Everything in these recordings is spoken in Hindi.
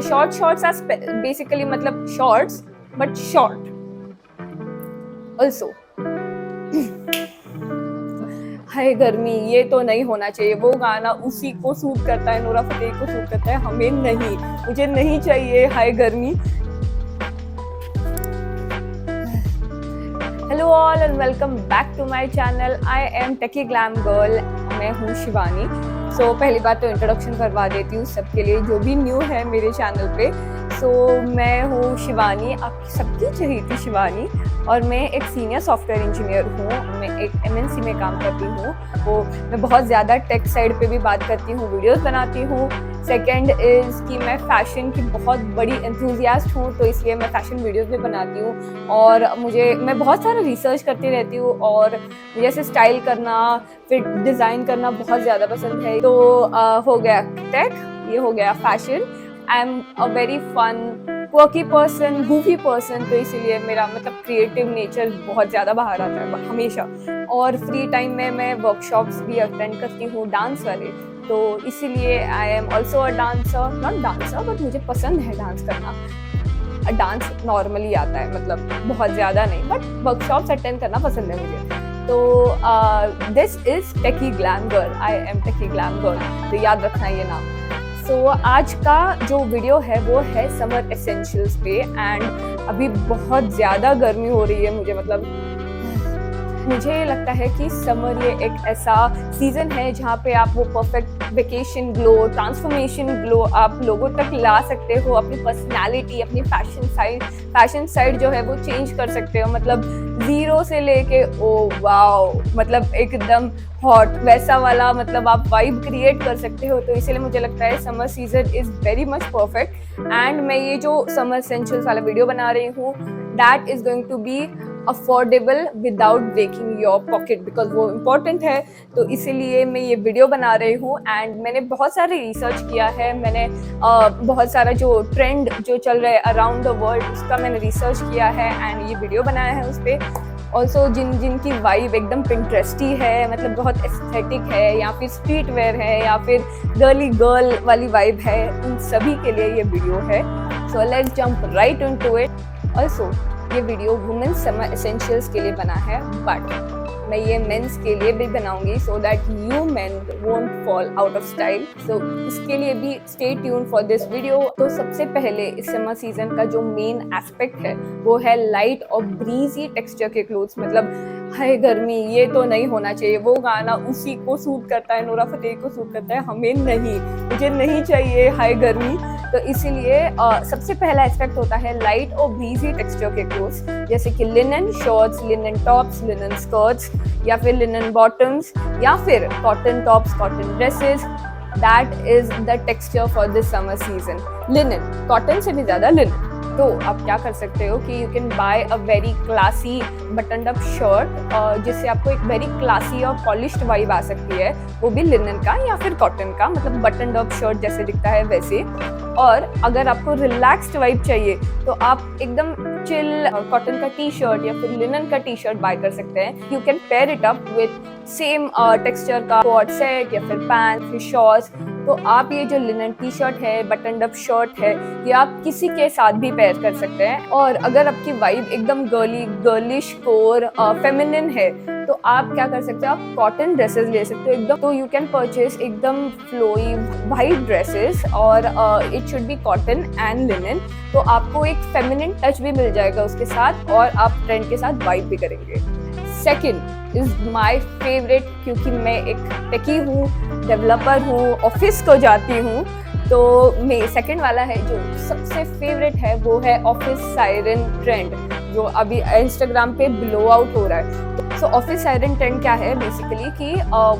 short shorts are basically मतलब shorts but short also. हाय गर्मी, ये तो नहीं होना चाहिए। वो गाना उसी को सूट करता है, नूरा फतेही को सूट करता है, हमें नहीं। मुझे नहीं चाहिए हाय गर्मी। Hello all and welcome back to my channel. I am Techy Glam Girl. मैं हूँ शिवानी। सो पहली बात तो इंट्रोडक्शन करवा देती हूँ सबके लिए जो भी न्यू है मेरे चैनल पे। मैं हूँ शिवानी, आपकी सबकी चहेती शिवानी, और मैं एक सीनियर सॉफ्टवेयर इंजीनियर हूँ। मैं एक MNC में काम करती हूँ। तो मैं बहुत ज़्यादा टेक साइड पे भी बात करती हूँ, वीडियोस बनाती हूँ। सेकंड इज़ कि मैं फ़ैशन की बहुत बड़ी एंथुजियास्ट हूँ, तो इसलिए मैं फ़ैशन वीडियोस भी बनाती हूँ। और मैं बहुत सारा रिसर्च करती रहती हूँ, और मुझे ऐसे स्टाइल करना, फिर डिज़ाइन करना बहुत ज़्यादा पसंद है। तो हो गया टेक, ये हो गया fashion. I am a very fun quirky person, goofy person, तो इसीलिए मेरा मतलब क्रिएटिव नेचर बहुत ज़्यादा बाहर आता है हमेशा। और फ्री टाइम में मैं वर्कशॉप्स भी अटेंड करती हूँ डांस वाले, तो इसीलिए I am also a dancer. Not dancer but मुझे पसंद है डांस करना। डांस नॉर्मली आता है, मतलब बहुत ज़्यादा नहीं, बट वर्कशॉप्स अटेंड करना पसंद है मुझे। तो this is Techy Glam Girl. I am Techy Glam Girl, तो याद रखना ये नाम। आज का जो वीडियो है वो है समर एसेंशियल्स पे। एंड अभी बहुत ज़्यादा गर्मी हो रही है, मुझे लगता है कि समर ये एक ऐसा सीज़न है जहाँ पे आप वो perfect vacation glow, transformation glow आप लोगों तक ला सकते हो। अपनी पर्सनालिटी, अपनी फैशन साइड जो है वो चेंज कर सकते हो। मतलब ज़ीरो से लेके ओ वाओ, मतलब एकदम हॉट वैसा वाला, मतलब आप वाइब क्रिएट कर सकते हो। तो इसीलिए मुझे लगता है summer season is very much perfect. And मैं ये जो समर एसेंशियल्स वाला वीडियो बना रही हूँ, that is going to be affordable without breaking your pocket, because वो इम्पोर्टेंट है। तो इसीलिए मैं ये वीडियो बना रही हूँ। एंड मैंने बहुत सारे रिसर्च किया है। मैंने बहुत सारा जो ट्रेंड जो चल रहा है अराउंड द वर्ल्ड, उसका मैंने रिसर्च किया है एंड ये वीडियो बनाया है उस पर। ऑल्सो जिनकी वाइब एकदम पिंटरेस्टी है, मतलब बहुत एस्थेटिक है, या फिर स्ट्रीट वेयर है, या फिर गर्ली गर्ल वाली वाइब है, उन सभी के लिए ये वीडियो है। So let's jump right into it. Also ये वीडियो वुमेन्स समर एसेंशियल्स के लिए बना है, बट मैं ये मेंस के लिए भी बनाऊंगी, so that you men won't fall out of style. So इसके लिए भी stay tune for this video. तो सबसे पहले इस समर सीजन का जो मेन एस्पेक्ट है वो है लाइट और ब्रीजी टेक्सचर के क्लोथ्स। मतलब हाय गर्मी, ये तो नहीं होना चाहिए। वो गाना उसी को सूट करता है, नूरा फतेही को सूट करता है, हमें नहीं। मुझे नहीं चाहिए हाय गर्मी। तो इसीलिए सबसे पहला एस्पेक्ट होता है लाइट और ब्रीजी टेक्सचर के क्लोथ्स, जैसे कि linen shirts, linen tops, linen skirts, या फिर लिनन बॉटम्स, या फिर cotton tops, cotton dresses. That is the texture for this summer season. Linen, cotton से भी ज़्यादा लिनन। तो आप क्या कर सकते हो कि you can buy a very classy button up shirt, जिससे आपको एक वेरी क्लासी और पॉलिश्ड वाइब आ सकती है, वो भी लिनन का या फिर कॉटन का, मतलब बटन अप शर्ट जैसे दिखता है वैसे। और अगर आपको रिलैक्स्ड वाइब चाहिए तो आप एकदम चिल कॉटन का टी शर्ट या फिर लिनन का टी शर्ट बाय कर सकते हैं। You can pair it up with same texture का कोट सेट या फिर पैंट, फिर शॉर्ट्स। तो आप ये जो लिनन टी शर्ट है, बटन अप शर्ट है, ये आप किसी के साथ भी पेयर कर सकते हैं। और अगर आपकी वाइब एकदम गर्लिश कोर फेमिनिन है, तो आप क्या कर सकते हो, आप कॉटन ड्रेसेस ले सकते हो एकदम। तो यू कैन परचेज एकदम फ्लोई वाइट ड्रेसेस, और it should be cotton and linen. तो आपको एक फेमिनिन टच भी मिल जाएगा उसके साथ, और आप ट्रेंड के साथ वाइब भी करेंगे। सेकेंड इज माई फेवरेट, क्योंकि मैं एक टेकी हूँ, डेवलपर हूँ, ऑफिस को जाती हूँ। तो मैं सेकंड वाला है जो सबसे फेवरेट है, वो है ऑफिस सायरन ट्रेंड, जो अभी इंस्टाग्राम पे ब्लो आउट हो रहा है। सो ऑफिस सायरन ट्रेंड क्या है बेसिकली कि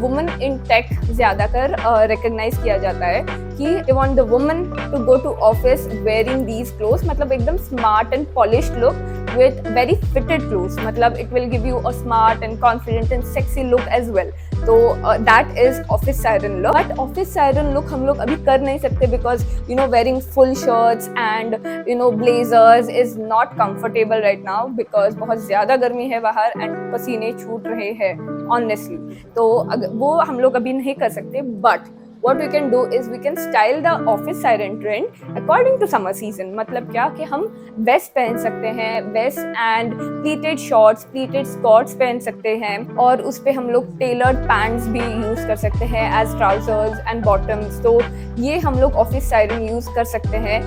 वुमेन इन टेक ज़्यादा कर रिकग्नाइज किया जाता है कि they want the women to go to office wearing these clothes, मतलब एकदम smart and polished look with very fitted clothes, मतलब it will give you a smart and confident and sexy look as well. तो that is office siren look. But office siren look हम लोग अभी कर नहीं सकते because you know wearing full shirts and you know blazers is not comfortable right now because बहुत ज़्यादा गर्मी है बाहर and पसीने छूट रहे हैं honestly. तो वो हम लोग अभी नहीं कर सकते, but what we can do is we can style the office siren trend according to summer season. मतलब क्या कि हम वेस्ट पहन सकते हैं, vest and pleated shorts, pleated skirts पहन सकते हैं, और उस पे हम लोग टेलर्ड पैंट्स भी यूज कर सकते हैं एज ट्राउजर्स एंड बॉटम्स। तो ये हम लोग ऑफिस साइरन यूज कर सकते हैं।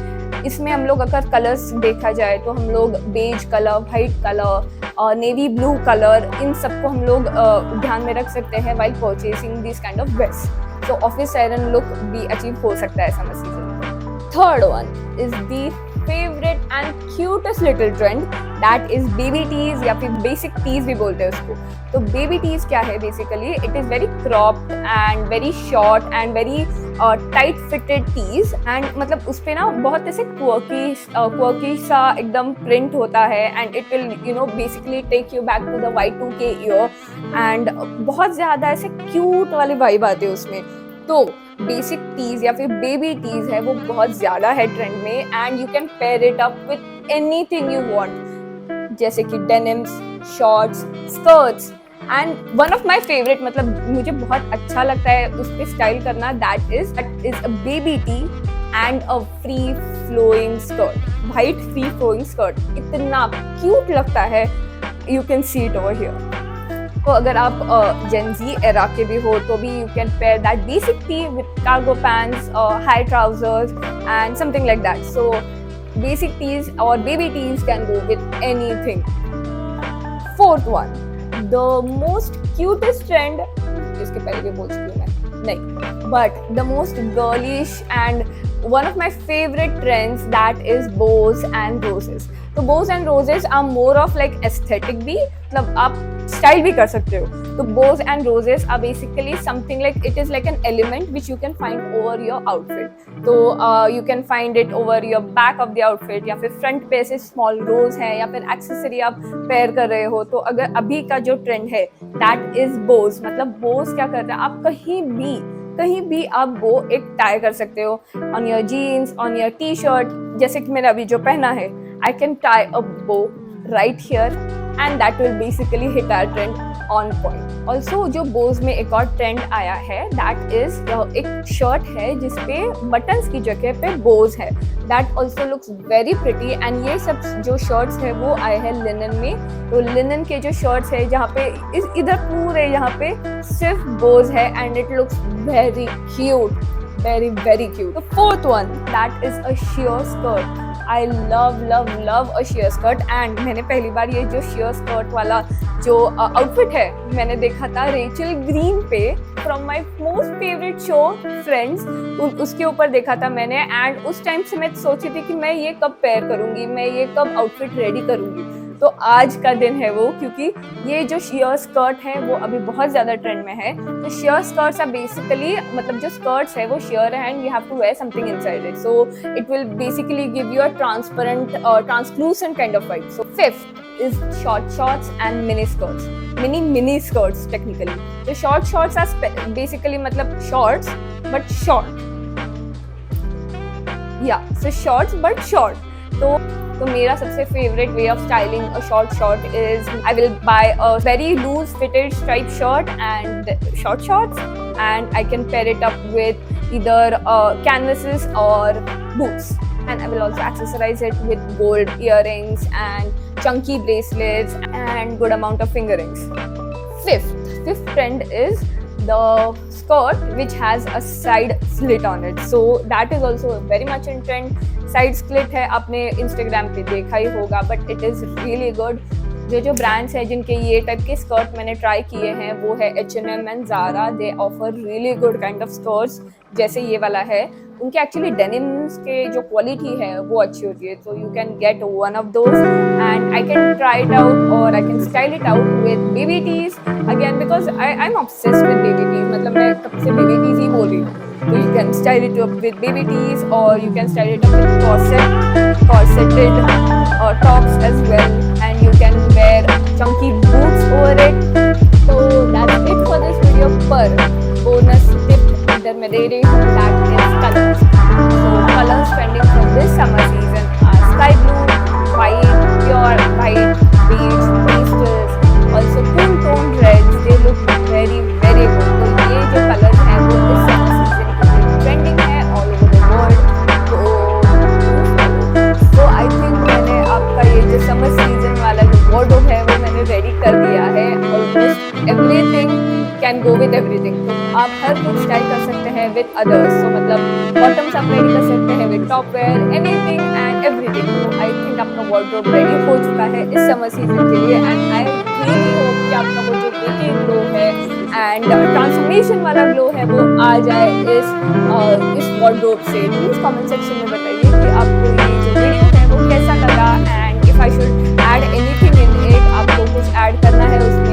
इसमें हम लोग अगर कलर्स देखा जाए तो हम लोग beige colour, white colour, navy blue colour, इन सबको हम लोग ध्यान में रख सकते हैं while purchasing this kind of vest. So office siren look भी अचीव हो सकता है summer season में। Third one is the favorite and cutest little trend, that is baby tees या फिर basic tees भी बोलते हैं उसको। तो baby tees क्या है basically? It is very cropped and very short and very tight fitted tees, and मतलब उस पे ना बहुत ऐसे quirky सा एकदम print होता है, and it will you know basically take you back to the Y2K year, and बहुत ज़्यादा ऐसे cute वाली vibe आती है उसमें। तो बेसिक टीज या फिर बेबी टीज है वो बहुत ज़्यादा है ट्रेंड में, and you can pair it up with anything you want, जैसे कि denims, shorts, skirts, and one of my favourite, मतलब मुझे बहुत अच्छा लगता है उस पर स्टाइल करना, that is a baby tee and a free flowing skirt, white free flowing skirt. इतना क्यूट लगता है, you can see it over here. तो अगर आप जेन ज़ी एरा के भी हो तो भी you can pair that basic tee with cargo pants, high trousers and something like that. So basic tees और baby tees can go with anything. Fourth one, the most cutest trend, इसके पहले भी बोल चुकी हूँ मैं, नहीं, but the most girlish and one of my favorite trends, that is bows and roses. तो bows and roses are more of like aesthetic भी, मतलब आप style भी कर सकते हो। तो bows and roses are basically something like, it is like an element which you can find over your outfit. तो you can find it over your back of the outfit, या फिर front पे ऐसे small rose है, या फिर accessory आप pair कर रहे हो। तो अगर अभी का जो trend है that is bows, मतलब bows क्या कर रहा है, आप कहीं भी आप वो एक टाई कर सकते हो, on your jeans, on your T shirt, जैसे कि मैंने अभी जो पहना है, I can tie a bow right here and that will basically hit our trend on point. Also जो बोज में एक और ट्रेंड आया है, दैट इज एक शर्ट है जिसपे बटन्स की जगह पे बोज है, that also looks very pretty. And ये सब जो शर्ट्स है वो आए हैं लिनन में। तो लिनन के जो शर्ट्स है जहाँ पे इधर पूरे यहाँ पे सिर्फ बोज है, and it looks very cute, very very cute. तो fourth one, that is a sheer skirt. I love a sheer skirt, and मैंने पहली बार ये जो sheer स्कर्ट वाला जो आउटफिट है मैंने देखा था रेचल ग्रीन पे from my most favourite show friends, उसके ऊपर देखा था मैंने। एंड उस टाइम से मैं सोची थी कि मैं ये कब पेयर करूँगी, मैं ये कब आउटफिट रेडी करूँगी। तो आज का दिन है वो, क्योंकि ये जो sheer स्कर्ट है वो अभी बहुत ज़्यादा ट्रेंड में है। तो sheer स्कर्ट्स आर बेसिकली, मतलब जो स्कर्ट्स है वो sheer है and you have to wear something inside it, so it will basically give you a transparent translucent kind of vibe. So fifth is short shorts and mini skirts, mini skirts technically. तो शॉर्ट शॉर्ट्स आर बेसिकली मतलब शॉर्ट्स बट शॉर्ट, या सो शॉर्ट्स बट शॉर्ट। तो मेरा सबसे favourite way of styling a short short is I will buy a very loose fitted stripe shirt and short shorts, and I can pair it up with either canvases or boots, and I will also accessorize it with gold earrings and chunky bracelets and good amount of finger rings. Fifth trend is the skirt which has a side slit on it, so that is also very much in trend. Side slit है, आपने Instagram पे देखा ही होगा, but it is really good. जो ब्रांड्स हैं जिनके ये टाइप के स्कर्ट मैंने ट्राई किए हैं वो है H&M and Zara. They offer really good kind of skirts, जैसे ये वाला है। उनके एक्चुअली डेनिम्स के जो क्वालिटी है वो अच्छी होती है, तो you can get one of those and I can try it out और I can style it out with baby tees again, because I am obsessed with baby tees, मतलब मैं कब से बेबी टीज ही बोल रही हूँ। So you can style it up with baby tees, or you can style it up with corseted tops as well, and you can wear chunky boots over it. So that's it for this video. पर bonus tip इधर मैं दे रही हूँ, that is colors. So colors trending for this summer season are sky blue, white, pure white, beige, pastels, also cool toned reds. They look very very good. तो ये जो colors हैं वो इस summer season can go with everything. तो आप हर कुछ स्टाइल कर सकते हैं विद अदर्स। तो मतलब बॉटम्स आप रेडी कर सकते हैं with top wear, anything and everything. तो आई थिंक आपका वार्डरोब रेडी हो चुका है इस समर सीजन के लिए। एंड आई रियली होप कि आपका वो जो वेकी ग्लो है एंड ट्रांसफॉर्मेशन वाला ग्लो है वो आ जाए इस वार्डरोब से। प्लीज कमेंट सेक्शन में बताइए कि आपको ये जो वीडियो है वो कैसा लगा, and if I should add anything in it, आपको कुछ ऐड करना है उसमें